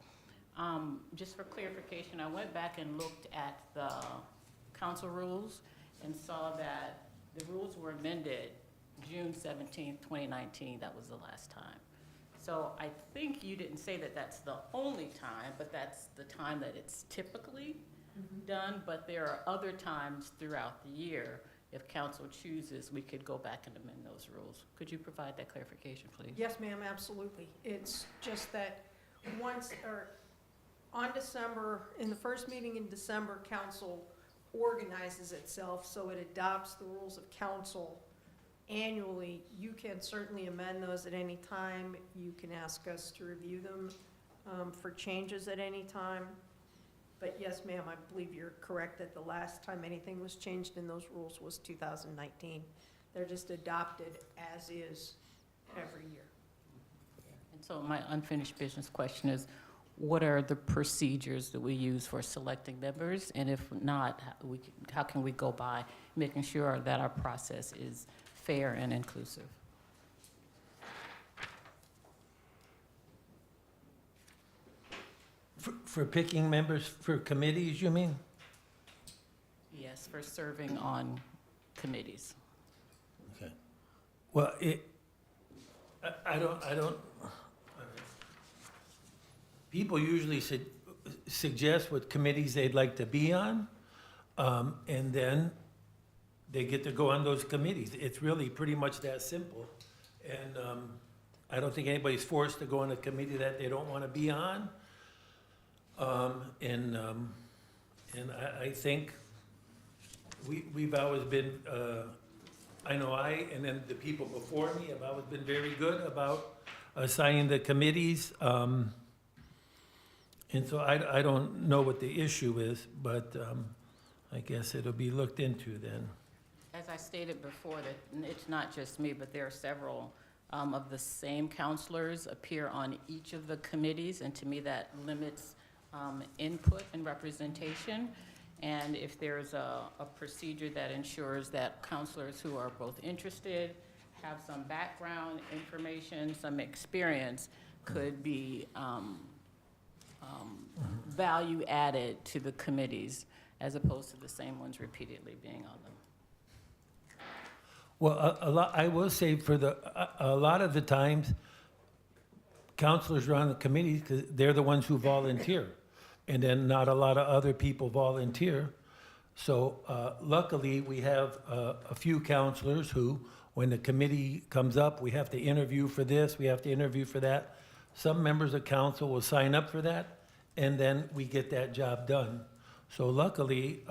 Just for clarification, I went back and looked at the council rules and saw that the rules were amended June 17th, 2019. That was the last time. So I think you didn't say that that's the only time, but that's the time that it's typically done. But there are other times throughout the year, if council chooses, we could go back and amend those rules. Could you provide that clarification, please?
Yes, ma'am, absolutely. It's just that on December, in the first meeting in December, council organizes itself, so it adopts the rules of council annually. You can certainly amend those at any time. You can ask us to review them for changes at any time. But yes, ma'am, I believe you're correct that the last time anything was changed in those rules was 2019. They're just adopted as is every year.
And so my unfinished business question is, what are the procedures that we use for selecting members? And if not, how can we go by making sure that our process is fair and inclusive?
For picking members for committees, you mean?
Yes, for serving on committees.
Okay. Well, I don't, people usually suggest what committees they'd like to be on, and then they get to go on those committees. It's really pretty much that simple. And I don't think anybody's forced to go on a committee that they don't want to be on. And I think we've always been, I know and then the people before me have always been very good about assigning the committees. And so I don't know what the issue is, but I guess it'll be looked into then.
As I stated before, that it's not just me, but there are several of the same counselors appear on each of the committees, and to me, that limits input and representation. And if there's a procedure that ensures that counselors who are both interested, have some background information, some experience, could be value added to the committees, as opposed to the same ones repeatedly being on them.
Well, a lot, I will say a lot of the times, counselors are on the committees because they're the ones who volunteer. And then not a lot of other people volunteer. So luckily, we have a few counselors who, when the committee comes up, we have to interview for this, we have to interview for that. Some members of council will sign up for that, and then we get that job done. So luckily,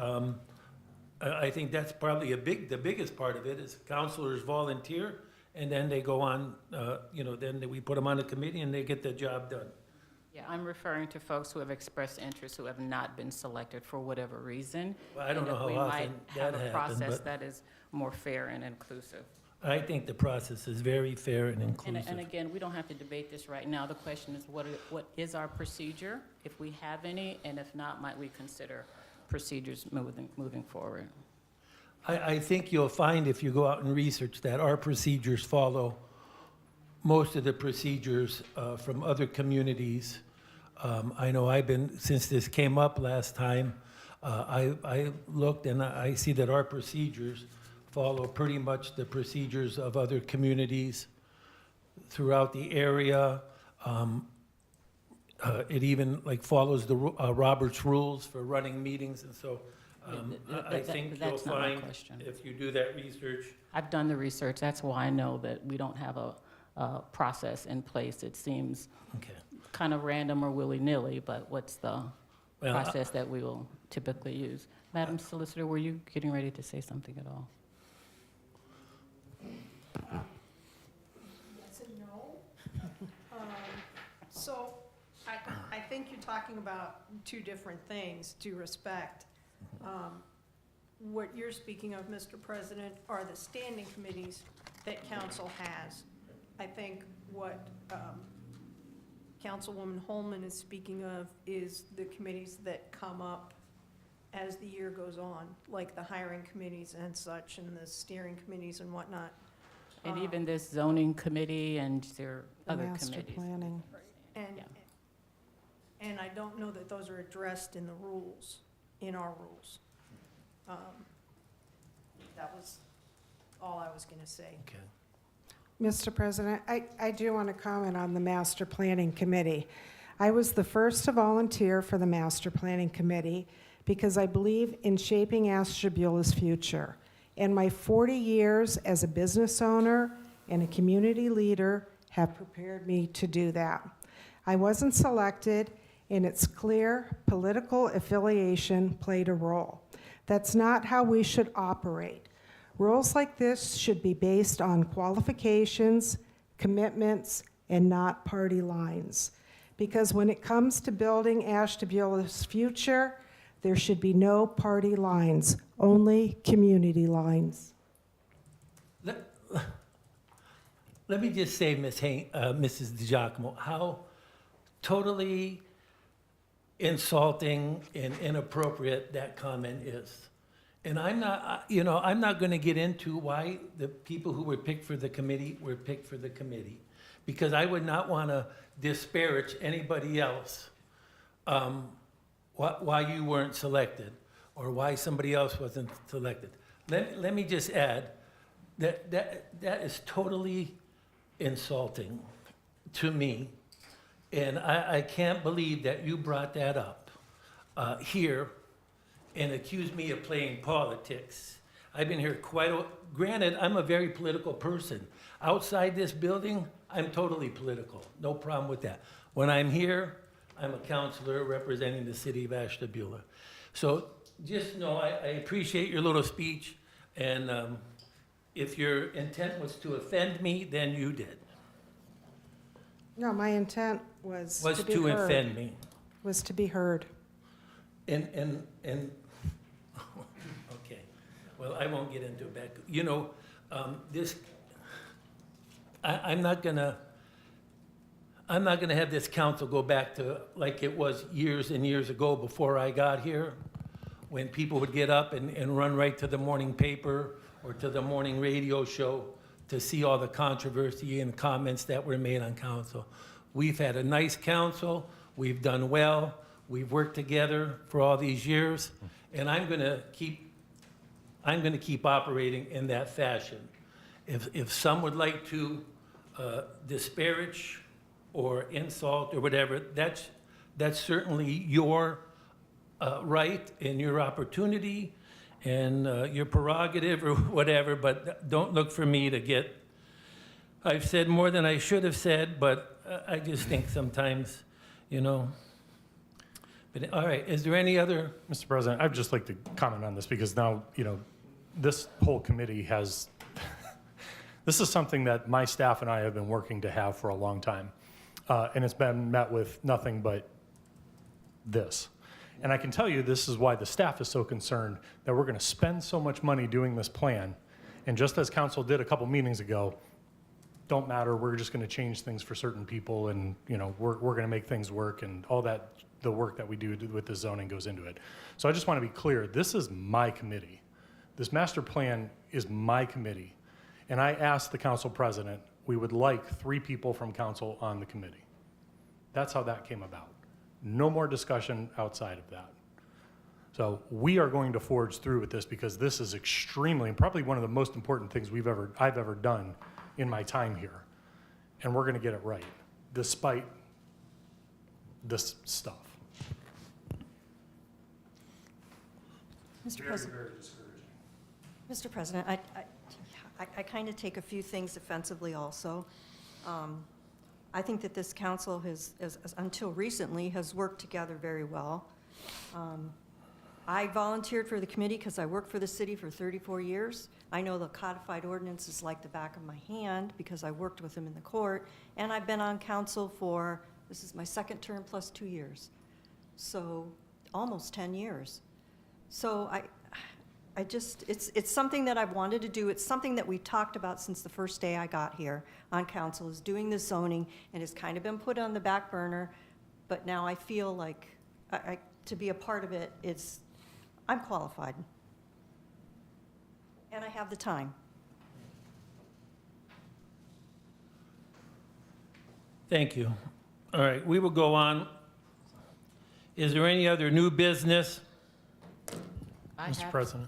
I think that's probably the biggest part of it is counselors volunteer, and then they go on, then we put them on a committee and they get the job done.
Yeah, I'm referring to folks who have expressed interest who have not been selected for whatever reason.
Well, I don't know how often
And if we might have
that
a
happens,
process
but-
that is more fair and inclusive.
I think the process is very fair and
And
inclusive.
again, we don't have to debate this right now. The question is, what is our procedure, if we have any, and if not, might we consider procedures moving forward?
I think you'll find if you go out and research that our procedures follow most of the procedures from other communities. I know since this came up last time, I looked and I see that our procedures follow pretty much the procedures of other communities throughout the area. It even follows the Robert's rules for running meetings, and so I think you'll
That's not my
find
question.
if you do that research.
I've done the research. That's why I know that we don't have a process in place. It seems
Okay.
kind of random or willy-nilly, but what's the
Well,
process that we will typically use? Madam Solicitor, were you getting ready to say something at all?
Yes and no. So I think you're talking about two different things, due respect. What you're speaking of, Mr. President, are the standing committees that council has. I think what Councilwoman Holman is speaking of is the committees that come up as the year goes on, like the hiring committees and such, and the steering committees and whatnot.
And even this zoning committee and there
The
are other
master
committees.
planning.
And,
Yeah.
and I don't know that those are addressed in the rules, in our rules. That was all I was gonna say.
Okay.
Mr. President, I do want to comment on the Master Planning Committee. I was the first to volunteer for the Master Planning Committee because I believe in shaping Ashtabula's future. And my 40 years as a business owner and a community leader have prepared me to do that. I wasn't selected, and its clear political affiliation played a role. That's not how we should operate. Roles like this should be based on qualifications, commitments, and not party lines. Because when it comes to building Ashtabula's future, there should be no party lines, only community lines.
Let me just say, Mrs. DiGiacomo, how totally insulting and inappropriate that comment is. And I'm not going to get into why the people who were picked for the committee were picked for the committee, because I would not want to disparage anybody else, why you weren't selected or why somebody else wasn't selected. Let me just add that is totally insulting to me, and I can't believe that you brought that up here and accused me of playing politics. I've been here granted, I'm a very political person. Outside this building, I'm totally political, no problem with that. When I'm here, I'm a counselor representing the city of Ashtabula. So just know I appreciate your little speech, and if your intent was to offend me, then you did.
No, my intent was
Was
to be
to
heard.
offend me.
Was to be heard.
And okay. Well, I won't get into it back. You know, I'm not gonna have this council go back to like it was years and years ago before I got here, when people would get up and run right to the morning paper or to the morning radio show to see all the controversy and comments that were made on council. We've had a nice council, we've done well, we've worked together for all these years, and I'm gonna keep operating in that fashion. If some would like to disparage or insult or whatever, that's certainly your right and your opportunity and your prerogative or whatever, but don't look for me to get, I've said more than I should have said, but I just think sometimes, you know. But, all right, is there any other?
Mr. President, I'd just like to comment on this because now, you know, this whole committee has, this is something that my staff and I have been working to have for a long time. And it's been met with nothing but this. And I can tell you this is why the staff is so concerned that we're going to spend so much money doing this plan. And just as council did a couple meetings ago, don't matter, we're just going to change things for certain people and, you know, we're going to make things work and all that, the work that we do with the zoning goes into it. So I just want to be clear, this is my committee. This master plan is my committee. And I asked the council president, we would like 3 people from council on the committee. That's how that came about. No more discussion outside of that. So we are going to forge through with this because this is extremely, probably one of the most important things I've ever done in my time here. And we're going to get it right, despite this stuff.
Mr. President.
Very discouraging.
Mr. President, I kind of take a few things offensively also. I think that this council has, until recently, has worked together very well. I volunteered for the committee because I worked for the city for 34 years. I know the codified ordinances like the back of my hand because I worked with them in the court, and I've been on council for, this is my second term plus 2 years, so almost 10 years. So I just, it's something that I've wanted to do. It's something that we talked about since the first day I got here on council, is doing the zoning, and it's kind of been put on the back burner, but now I feel like to be a part of it, I'm qualified. And I have the time.
Thank you. All right, we will go on. Is there any other new business?
Mr. President.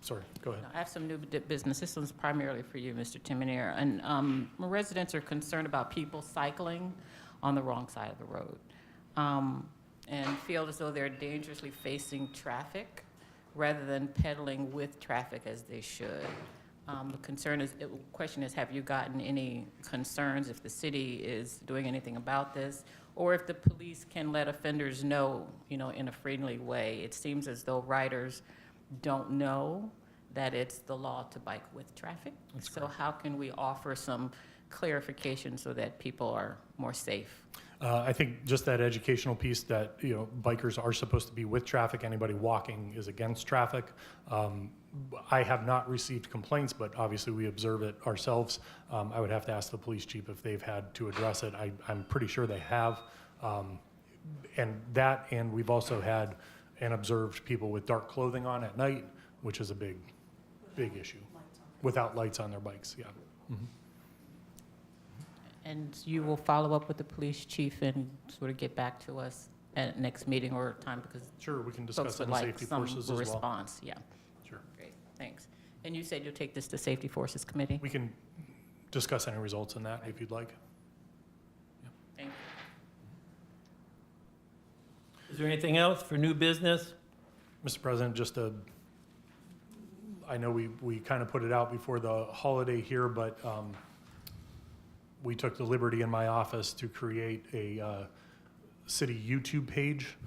Sorry, go ahead.
I have some new business. This one's primarily for you, Mr. Timonier. And residents are concerned about people cycling on the wrong side of the road and feel as though they're dangerously facing traffic rather than pedaling with traffic as they should. The question is, have you gotten any concerns if the city is doing anything about this? Or if the police can let offenders know, in a friendly way. It seems as though riders don't know that it's the law to bike with traffic. So how can we offer some clarification so that people are more safe?
I think just that educational piece that, bikers are supposed to be with traffic. Anybody walking is against traffic. I have not received complaints, but obviously we observe it ourselves. I would have to ask the police chief if they've had to address it. I'm pretty sure they have. And we've also had and observed people with dark clothing on at night, which is a big issue. Without lights on their bikes, yeah. Mm-hmm.
And you will follow up with the police chief and sort of get back to us at next meeting or time, because
Sure, we can
folks
discuss
would
it in
like
safety
some
forces as well.
response, yeah.
Sure.
Great, thanks. And you said you'll take this to Safety Forces Committee?
We can discuss any results in that if you'd like.
Thank you.
Is there anything else for new business?
Mr. President, I know we kind of put it out before the holiday here, but we took the liberty in my office to create a city YouTube page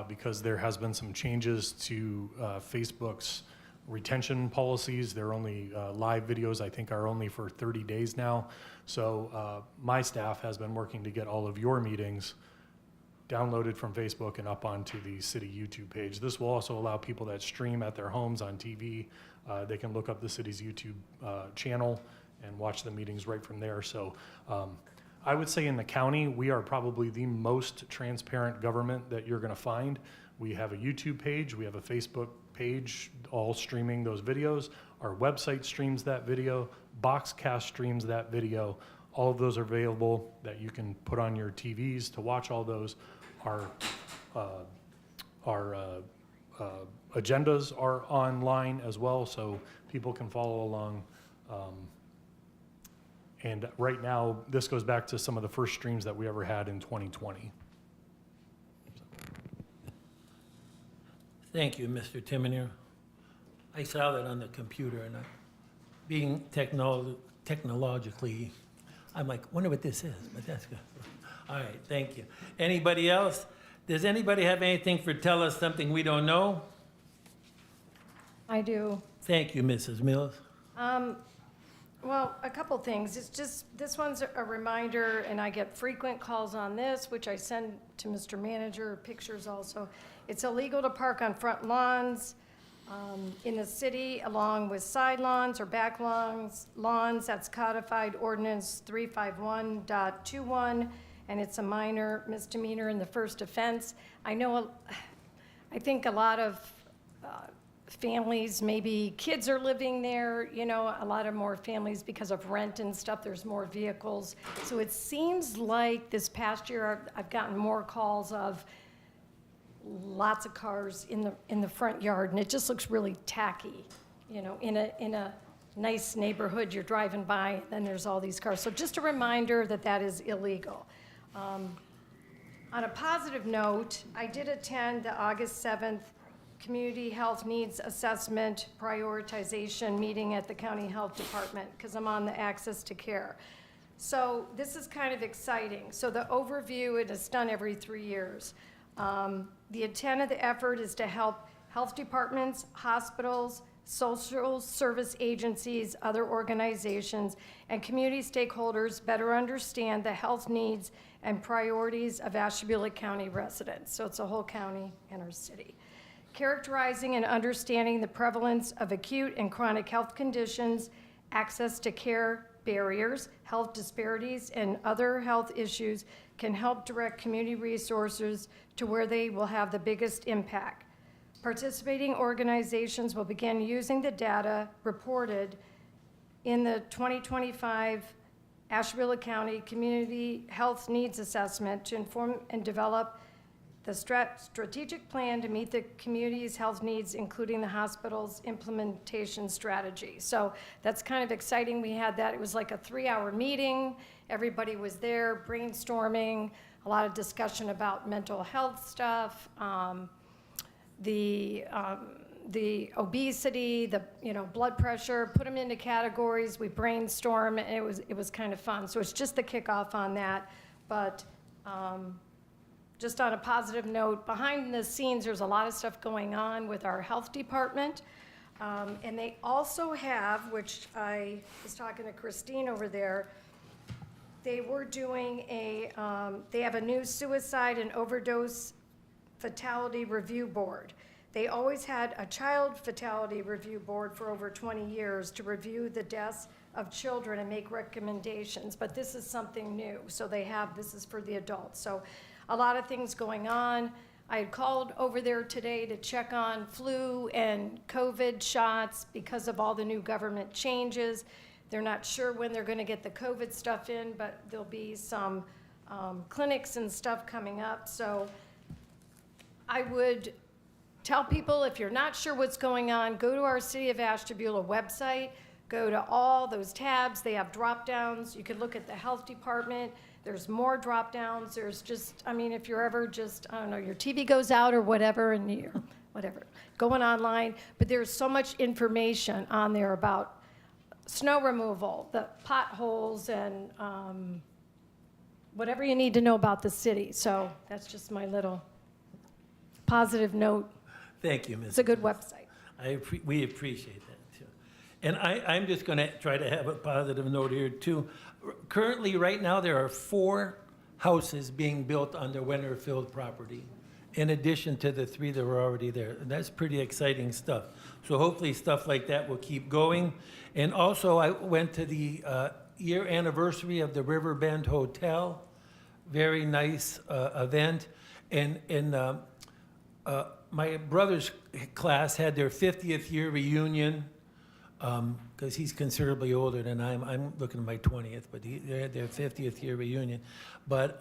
because there has been some changes to Facebook's retention policies. They're only live videos, I think, are only for 30 days now. So my staff has been working to get all of your meetings downloaded from Facebook and up onto the city YouTube page. This will also allow people that stream at their homes on TV, they can look up the city's YouTube channel and watch the meetings right from there. So I would say in the county, we are probably the most transparent government that you're going to find. We have a YouTube page, we have a Facebook page, all streaming those videos. Our website streams that video, Boxcast streams that video. All of those are available that you can put on your TVs to watch all those. Our agendas are online as well, so people can follow along. And right now, this goes back to some of the first streams that we ever had in 2020.
Thank you, Mr. Timonier. I saw that on the computer, and being technologically, I'm like, wonder what this is, but that's good. All right, thank you. Anybody else? Does anybody have anything for tell us something we don't know?
I do.
Thank you, Mrs. Mills.
Well, a couple things. It's just, this one's a reminder, and I get frequent calls on this, which I send to Mr. Manager, pictures also. It's illegal to park on front lawns in the city along with side lawns or back lawns. That's codified ordinance 351.21, and it's a minor misdemeanor in the first offense. I think a lot of families, maybe kids are living there, you know, a lot of more families because of rent and stuff, there's more vehicles. So it seems like this past year I've gotten more calls of lots of cars in the front yard, and it just looks really tacky, you know, in a nice neighborhood, you're driving by, then there's all these cars. So just a reminder that that is illegal. On a positive note, I did attend the August 7th Community Health Needs Assessment Prioritization meeting at the County Health Department, because I'm on the Access to Care. So this is kind of exciting. So the overview, it is done every 3 years. The intent of the effort is to help health departments, hospitals, social service agencies, other organizations, and community stakeholders better understand the health needs and priorities of Ashtabula County residents. So it's a whole county and our city. Characterizing and understanding the prevalence of acute and chronic health conditions, access to care barriers, health disparities, and other health issues can help direct community resources to where they will have the biggest impact. Participating organizations will begin using the data reported in the 2025 Ashtabula County Community Health Needs Assessment to inform and develop the strategic plan to meet the community's health needs, including the hospital's implementation strategy. So that's kind of exciting. We had that. It was like a 3-hour meeting. Everybody was there brainstorming, a lot of discussion about mental health stuff, the obesity, the blood pressure, put them into categories. We brainstorm, and it was kind of fun. So it's just the kickoff on that, but just on a positive note, behind the scenes, there's a lot of stuff going on with our health department. And they also have, which I was talking to Christine over there, they were doing they have a new suicide and overdose fatality review board. They always had a child fatality review board for over 20 years to review the deaths of children and make recommendations, but this is something new. So this is for the adults. So a lot of things going on. I had called over there today to check on flu and COVID shots because of all the new government changes. They're not sure when they're going to get the COVID stuff in, but there'll be some clinics and stuff coming up. So I would tell people, if you're not sure what's going on, go to our City of Ashtabula website, go to all those tabs. They have drop downs. You can look at the health department. There's more drop downs. There's just, if you're ever just, I don't know, your TV goes out or whatever, and you're going online. But there's so much information on there about snow removal, the potholes, and whatever you need to know about the city. So that's just my little positive note.
Thank you, Ms.
It's a good website.
We appreciate that, too. And I'm just going to try to have a positive note here, too. Currently, right now, there are 4 houses being built on the Winterfield property, in addition to the 3 that were already there. And that's pretty exciting stuff. So hopefully stuff like that will keep going. And also, I went to the year anniversary of the Riverbend Hotel. Very nice event. And my brother's class had their 50th year reunion, because he's considerably older than I am. I'm looking at my 20th, but they had their 50th year reunion. But,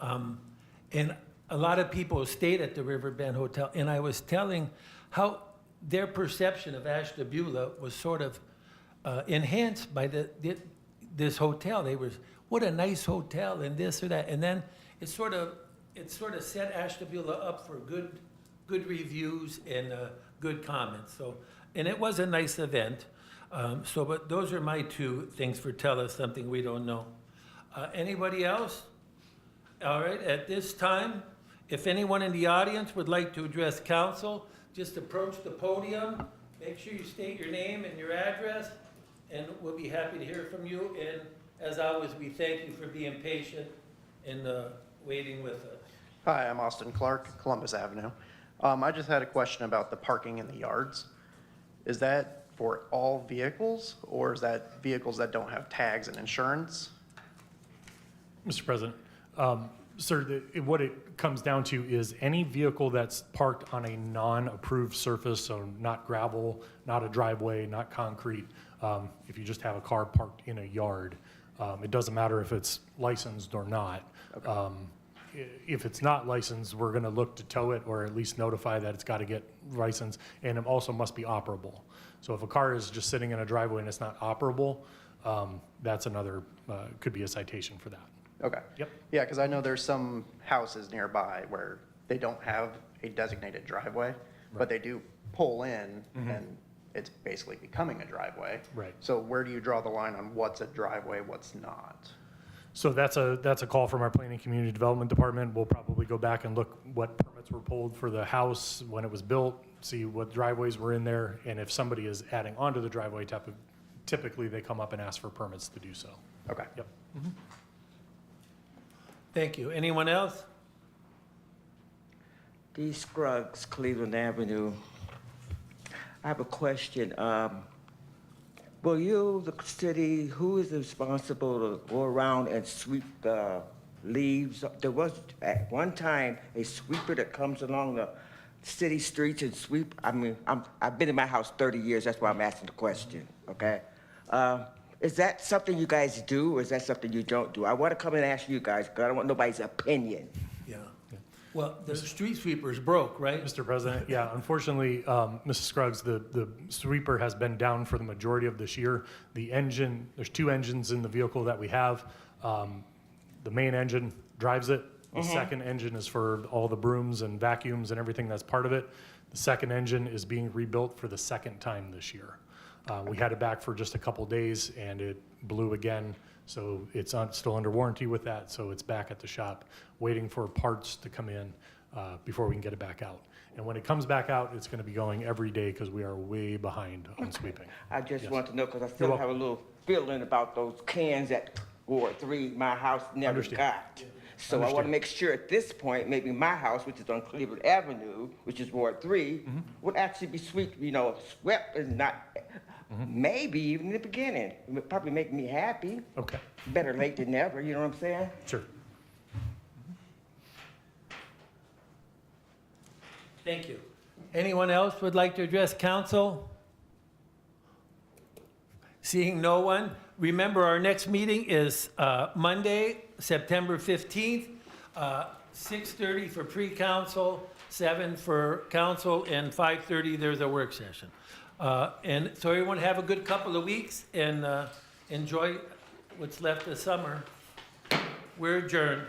and a lot of people stayed at the Riverbend Hotel, and I was telling how their perception of Ashtabula was sort of enhanced by this hotel. They were, what a nice hotel, and this or that. And then it sort of set Ashtabula up for good reviews and good comments. So, and it was a nice event. But those are my 2 things for tell us something we don't know. Anybody else? All right, at this time, if anyone in the audience would like to address council, just approach the podium. Make sure you state your name and your address, and we'll be happy to hear from you. And as always, we thank you for being patient and waiting with us.
Hi, I'm Austin Clark, Columbus Avenue. I just had a question about the parking in the yards. Is that for all vehicles, or is that vehicles that don't have tags and insurance?
Mr. President, sir, what it comes down to is any vehicle that's parked on a non-approved surface, so not gravel, not a driveway, not concrete, if you just have a car parked in a yard, it doesn't matter if it's licensed or not.
Okay.
If it's not licensed, we're going to look to tow it or at least notify that it's got to get licensed, and it also must be operable. So if a car is just sitting in a driveway and it's not operable, that's another, could be a citation for that.
Okay.
Yep.
Yeah, because I know there's some houses nearby where they don't have a designated driveway, but they do pull in, and it's basically becoming a driveway.
Right.
So where do you draw the line on what's a driveway, what's not?
So that's a call from our Planning Community Development Department. We'll probably go back and look what permits were pulled for the house when it was built, see what driveways were in there, and if somebody is adding onto the driveway, typically they come up and ask for permits to do so.
Okay.
Yep.
Thank you. Anyone else?
D. Scruggs, Cleveland Avenue. I have a question. Will you, the city, who is responsible to go around and sweep the leaves? There was at one time a sweeper that comes along the city streets and sweep. I mean, I've been in my house 30 years. That's why I'm asking the question. Okay. Is that something you guys do, or is that something you don't do? I want to come and ask you guys, because I don't want nobody's opinion.
Yeah. Well, the street sweeper's broke, right?
Mr. President, yeah, unfortunately, Mrs. Scruggs, the sweeper has been down for the majority of this year. The engine, there's 2 engines in the vehicle that we have. The main engine drives it. The second engine is for all the brooms and vacuums and everything that's part of it. The second engine is being rebuilt for the second time this year. We had it back for just a couple days and it blew again. So it's still under warranty with that. So it's back at the shop waiting for parts to come in before we can get it back out. And when it comes back out, it's going to be going every day because we are way behind on sweeping.
I just
Yes.
want to know, because I still
You're
have a little feeling about those cans at Ward 3 my house never
Understand.
got. So I want to
Understand.
make sure at this point, maybe my house, which is on Cleveland Avenue, which is Ward 3, would actually be swept and not, maybe even in the beginning. It would probably make me happy.
Okay,
Better late than never, you know what I'm saying?
sure.
Thank you. Anyone else would like to address council? Seeing no one, remember our next meeting is Monday, September 15th, 6:30 for pre-council, 7 for council, and 5:30 there's a work session. And so everyone have a good couple of weeks and enjoy what's left of summer. We're adjourned.